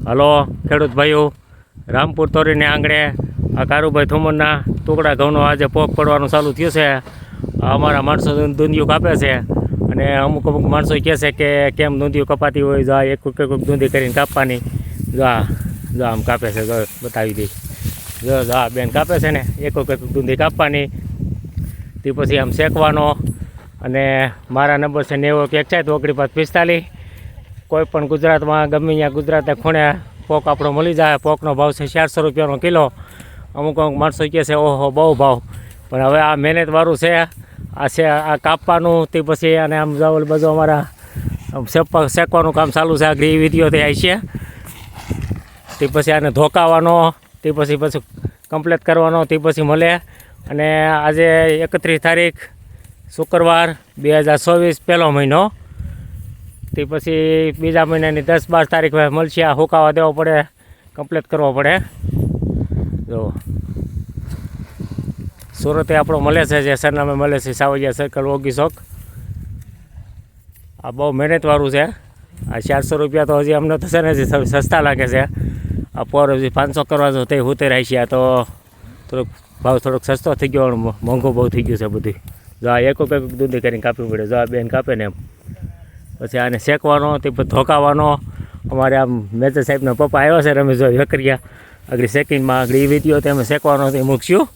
Hello ખેડૂત ભાઈઓ, રામપુર તોરીને આંગણે આ કારુભાઈ ઠુમરના ટુકડા ઘઉંનો આજે પોક પડવાનું ચાલુ થયું છે. અમારા માણસો દૂંધિયું કાપે છે અને અમુક માણસો કહે છે કે કેમ દૂંધિયું કપાતી હોય, જો એક દૂંધી કરીને કાપવાની. જો આમ કાપે છે, જો બતાવી દઈ. જો આ બેન કાપે છે ને, એક દૂંધી કાપવાની, તે પછી આમ શેકવાનો. અને મારા નંબર છે 91 ઓગણીસ 45. કોઈ પણ ગુજરાતમાં ગમે ત્યાં ગુજરાતના ખૂણે પોક આપણો મળી જાય. પોકનો ભાવ છે 400 રૂપિયાનો કિલો. અમુક માણસો કહે છે ઓહો બહુ ભાવ, પણ હવે આ મહેનતવાળું છે. આ કાપવાનું, તે પછી અને આમ જાવ બધું અમારા શેકવાનું કામ ચાલુ છે. આગળ એ વિડીયોથી આવી છે. તે પછી આને ધોકાવાનો, તે પછી કમ્પ્લીટ કરવાનો, તે પછી મળે. અને આજે 31 તારીખ શુક્રવાર 2024 પહેલો મહિનો. તે પછી બીજા મહિનાની 10-12 તારીખ મળશે. આ હુકાવા દેવો પડે, કમ્પ્લીટ કરવો પડે. જો સુરતે આપણો મળે છે, જે સરનામે મળે છે સાવલિયા સર્કલ ઓગી ચોક. આ બહુ મહેનતવાળું છે. આ 400 રૂપિયા તો હજી અમને થશે ને, હજી સસ્તા લાગે છે. આ પોર હજી 500 કરવા જો તે ઉતર આવી છે. આ તો થોડોક ભાવ થોડોક સસ્તો થઈ ગયો, મોંઘું બહુ થઈ ગયું છે બધું. જો આ એક દૂધી કરીને કાપવી પડે. જો આ બેન કાપે ને એમ પછી આને શેકવાનો, તે પછી ધોકાવાનો. અમારે આમ મેજર સાહેબના પપ્પા આવ્યા છે, રમેશભાઈ વેકરિયા. આગળ સેકન્ડમાં આગળ એ વિડીયો તે અમે શેકવાનો તે મૂકશું.